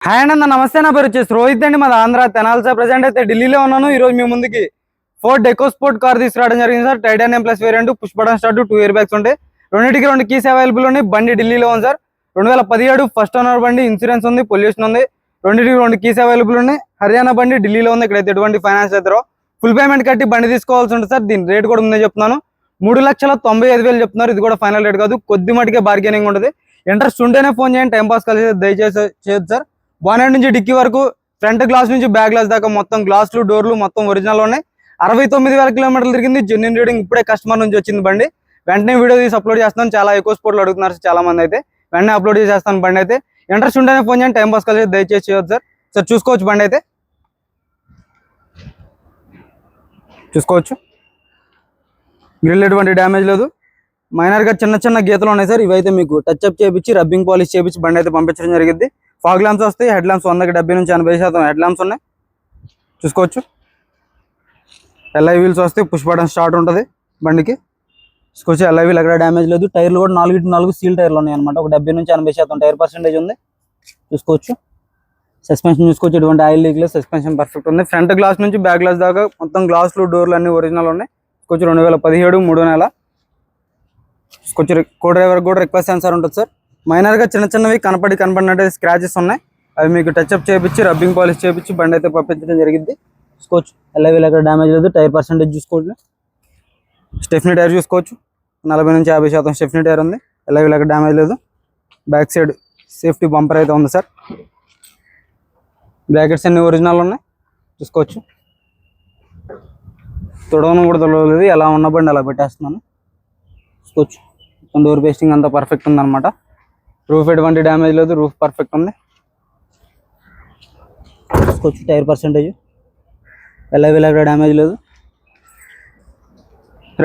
Hi అన్న నమస్తే. నా పేరు వచ్చేసి రోహిత్ అండి. మాది ఆంధ్ర తెనాలి. ప్రెసెంట్ అయితే ఢిల్లీలో ఉన్నాను. ఈ రోజు మీ ముందుకి ఫోర్డ్ ఎకోస్పోర్ట్ కార్ తీసుకురావడం జరిగింది sir. Titanium plus variant, push button start, 2 air bags ఉంటాయి. రెండింటికి 2 కీస్ అవైలబుల్ ఉన్నాయి. బండి ఢిల్లీలో ఉంది సార్. 2017 ఫస్ట్ ఓనర్ బండి, ఇన్సూరెన్స్ ఉంది, పొల్యూషన్ ఉంది. రెండింటికి 2 కీస్ అవైలబుల్ ఉన్నాయి. హర్యానా బండి ఢిల్లీలో ఉంది. ఇక్కడైతే ఎటువంటి ఫైనాన్స్ అయితే ఫుల్ పేమెంట్ కట్టి బండి తీసుకోవాల్సి ఉంటుంది సార్. దీని రేట్ కూడా ముందే చెప్తున్నాను, 3,95,000 చెప్తున్నారు. ఇది కూడా ఫైనల్ రేట్ కాదు, కొద్ది మటుకే బార్గెనింగ్ ఉంటుంది. ఇంట్రెస్ట్ ఉంటేనే ఫోన్ చేయండి, టైం పాస్ కలిసి దయచేసి చేయొచ్చు సార్. బానెట్ నుంచి డిక్కీ వరకు, ఫ్రంట్ గ్లాస్ నుంచి బ్యాక్ గ్లాస్ దాకా మొత్తం గ్లాసులు, డోర్లు మొత్తం ఒరిజినల్ ఉన్నాయి. 69,000 కిలోమీటర్లు తిరిగింది. జెన్యూన్ రీడింగ్ ఇప్పుడే కస్టమర్ నుంచి వచ్చింది బండి. వెంటనే వీడియో తీసి అప్లోడ్ చేస్తాను. చాలా ఎక్కువ స్పోర్ట్లు అడుగుతున్నారు చాలా మంది, అయితే వెంటనే అప్లోడ్ చేసేస్తాను బండి అయితే. ఇంట్రెస్ట్ ఉంటేనే ఫోన్ చేయండి, టైం పాస్ కలిసి దయచేసి చేయొచ్చు సార్. సార్ చూసుకోవచ్చు, బండి అయితే చూసుకోవచ్చు. గ్రిల్ ఎటువంటి డ్యామేజ్ లేదు. మైనర్గా చిన్న చిన్న గీతలు ఉన్నాయి సార్. ఇవైతే మీకు టచ్ అప్ చేయించి, రబ్బింగ్ పాలిష్ చేయించి బండి అయితే పంపించడం జరిగింది. ఫాగ్ ల్యాంప్స్ వస్తాయి. హెడ్ ల్యాంప్స్ 100కి 70 నుంచి 80% హెడ్ ల్యాంప్స్ ఉన్నాయి, చూసుకోవచ్చు. ఎల్ఐ వీల్స్ వస్తాయి. పుష్ బటన్ స్టార్ట్ ఉంటుంది బండికి, చూసుకోవచ్చు. ఎల్ఐ వీల్ ఎక్కడ డ్యామేజ్ లేదు. టైర్లు కూడా 4 సీల్ టైర్లు ఉన్నాయి అనమాట. ఒక 70 నుంచి 80% టైర్ పర్సెంటేజ్ ఉంది, చూసుకోవచ్చు. సస్పెన్షన్ చూసుకోవచ్చు, ఎటువంటి ఆయిల్ లీక్ లేదు. సస్పెన్షన్ పర్ఫెక్ట్ ఉంది. ఫ్రంట్ గ్లాస్ నుంచి బ్యాక్ గ్లాస్ దాకా మొత్తం గ్లాసులు, డోర్లు అన్ని ఒరిజినల్ ఉన్నాయి, చూసుకోవచ్చు. 2017 3వ నెల, చూసుకోవచ్చు. కో డ్రైవర్ కూడా రిక్వెస్ట్ సెన్సార్ ఉంటుంది సార్. మైనర్గా చిన్న చిన్నవి కనపడినట్టు స్క్రాచెస్ ఉన్నాయి. అవి మీకు టచ్అప్ చేయించి, రబ్బింగ్ పాలిష్ చేయించి బండి అయితే పంపించడం జరిగింది, చూసుకోవచ్చు. ఎల్ఐవీల్ ఎక్కడ డ్యామేజ్ లేదు. టైర్ పర్సెంటేజ్ చూసుకోవచ్చు. స్టెఫ్నీ టైర్ చూసుకోవచ్చు, 40 నుంచి 50% స్టెఫ్నీ టైర్ ఉంది. ఎల్ఐవీల్ ఎక్కడ డ్యామేజ్ లేదు. బ్యాక్ సైడ్ సేఫ్టీ బంపర్ అయితే ఉంది సార్. బ్రాకెట్స్ అన్ని ఒరిజినల్ ఉన్నాయి, చూసుకోవచ్చు. తొడవను కూడా తొడవలేదు, ఎలా ఉన్న బండి అలా పెట్టేస్తున్నాను, చూసుకోవచ్చు. డోర్ పేస్టింగ్ అంతా పర్ఫెక్ట్ ఉందన్నమాట. రూఫ్ ఎటువంటి డ్యామేజ్ లేదు. రూఫ్ పర్ఫెక్ట్ ఉంది, చూసుకోవచ్చు. టైర్ పర్సెంటేజ్, ఎల్ఐవీల్ ఎక్కడ డ్యామేజ్ లేదు.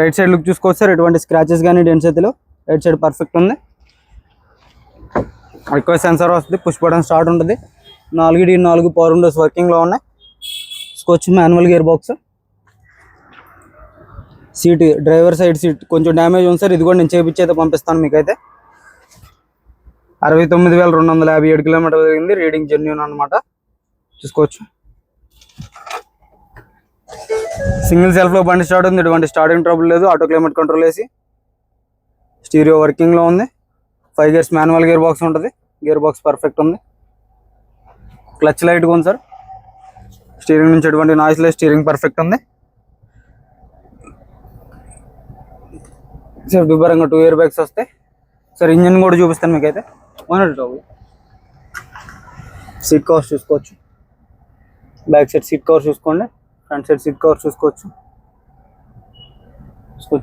రైట్ సైడ్ లుక్ చూసుకోవచ్చు సార్. ఎటువంటి స్క్రాచెస్ కానీ డెంట్స్ అయితే లేవు. రైట్ సైడ్ పర్ఫెక్ట్ ఉంది. ఎక్కువ సెన్సార్ వస్తుంది. పుష్ బటన్ స్టార్ట్ ఉంటుంది. 4 పవర్ విండోస్ వర్కింగ్లో ఉన్నాయి, చూసుకోవచ్చు. Manual gear box. Seat, driver side seat కొంచెం డ్యామేజ్ ఉంది సార్. ఇది కూడా నేను చేపించి అయితే పంపిస్తాను మీకైతే. 69,257 కిలోమీటర్లు తిరిగింది. రీడింగ్ జెన్యూన్ అనమాట, చూసుకోవచ్చు. సింగిల్ సెల్ఫ్లో బండి స్టార్ట్ ఉంది. ఎటువంటి స్టార్టింగ్ ట్రబుల్ లేదు. ఆటో క్లైమేట్ కంట్రోల్ వేసి, స్టీరియో వర్కింగ్లో ఉంది. 5 గేర్స్ మాన్యువల్ గేర్ బాక్స్ ఉంటుంది. గేర్ బాక్స్ పర్ఫెక్ట్ ఉంది. క్లచ్ లైట్గా ఉంది సార్. స్టీరింగ్ నుంచి ఎటువంటి నాయిస్ లేదు. స్టీరింగ్ పర్ఫెక్ట్ ఉంది. సేఫ్టీ పరంగా 2 ఇయర్ బ్యాగ్స్ వస్తాయి సార్. ఇంజన్ కూడా చూపిస్తాను మీకైతే. సీట్ కవర్స్ చూసుకోవచ్చు. బ్యాక్ సైడ్ సీట్ కవర్ చూసుకోండి. ఫ్రంట్ సైడ్ సీట్ కవర్ చూసుకోవచ్చు.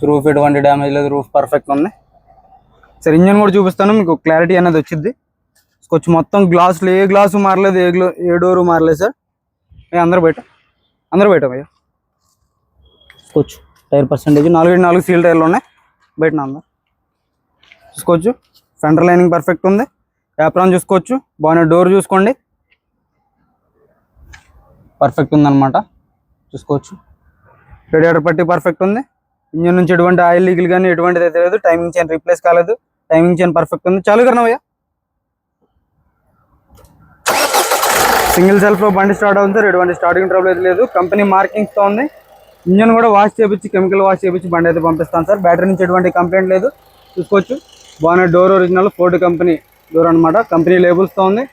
రూఫ్ ఎటువంటి డ్యామేజ్ లేదు. రూఫ్ పర్ఫెక్ట్ ఉంది సార్. ఇంజన్ కూడా చూపిస్తాను మీకు, క్లారిటీ అనేది వచ్చింది, చూసుకోవచ్చు. మొత్తం గ్లాసులు ఏ గ్లాసు మారలేదు, ఏ డోరు మారలేదు సార్. అందరూ బయట భయ్యా, చూసుకోవచ్చు. టైర్ పర్సెంటేజ్ 4 సీల్ టైర్లు ఉన్నాయి బయట అందరూ, చూసుకోవచ్చు. ఫ్రంట్ లైనింగ్ పర్ఫెక్ట్ ఉంది. యాప్రాన్ చూసుకోవచ్చు. బాగానే డోర్ చూసుకోండి, పర్ఫెక్ట్ ఉందన్నమాట, చూసుకోవచ్చు. రేడియేటర్ పట్టి పర్ఫెక్ట్ ఉంది. ఇంజన్ నుంచి ఎటువంటి ఆయిల్ లీకులు కానీ ఎటువంటిది అయితే లేదు. టైమింగ్ చైన్ రీప్లేస్ కాలేదు. టైమింగ్ చైన్ పర్ఫెక్ట్ ఉంది. చాలు కర్ణవయ్య. సింగిల్ సెల్ఫ్లో బండి స్టార్ట్ అవుతుంది సార్. ఎటువంటి స్టార్టింగ్ ట్రబుల్ అయితే లేదు. కంపెనీ మార్కింగ్స్తో ఉంది. ఇంజన్ కూడా వాష్ చేయించి, కెమికల్ వాష్ చేయించి బండి అయితే పంపిస్తాను సార్. బ్యాటరీ నుంచి ఎటువంటి కంప్లైంట్ లేదు, చూసుకోవచ్చు. బాగానే door original Ford company door అనమాట. కంపెనీ లేబుల్స్తో ఉంది.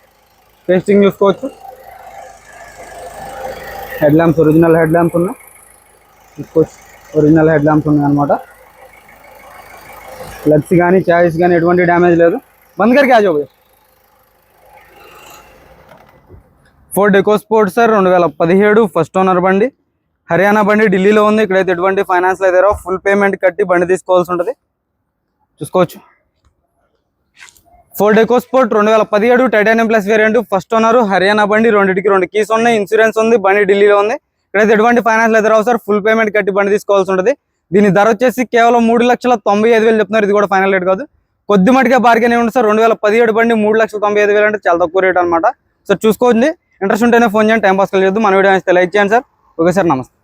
పేస్టింగ్ చూసుకోవచ్చు. Head lamps original head lamps ఉన్నాయి, చూసుకోవచ్చు. ఒరిజినల్ హెడ్ ల్యాంప్స్ ఉన్నాయి అనమాట. లగ్స్ కానీ చాయిస్ కానీ ఎటువంటి డ్యామేజ్ లేదు. బంద్ కరికి ఆ job. Ford EcoSport sir, 2017 first owner బండి. హర్యానా బండి ఢిల్లీలో ఉంది. ఇక్కడైతే ఎటువంటి ఫైనాన్స్ అయితే రావు. ఫుల్ పేమెంట్ కట్టి బండి తీసుకోవాల్సి ఉంటుంది, చూసుకోవచ్చు. Ford EcoSport 2017 titanium plus variant, first owner, Haryana బండి. రెండింటికి 2 కీస్ ఉన్నాయి. ఇన్సూరెన్స్ ఉంది. బండి ఢిల్లీలో ఉంది. ఇక్కడైతే ఎటువంటి ఫైనాన్స్ అయితే రావు సార్. ఫుల్ పేమెంట్ కట్టి బండి తీసుకోవాల్సి ఉంటుంది. దీని ధర వచ్చేసి కేవలం 3,95,000 చెప్తున్నారు. ఇది కూడా ఫైనల్ రేట్ కాదు, కొద్ది మటుగా బార్గెన్ ఉంది సార్. 2017 బండి 3,95,000 అంటే చాలా తక్కువ రేట్ అనమాట సార్. చూసుకోండి. ఇంట్రెస్ట్ ఉంటేనే ఫోన్ చేయండి, టైం పాస్ చేయొద్దు. మన వీడియో అయితే లైక్ చేయండి సార్. ఓకే సార్, నమస్తే.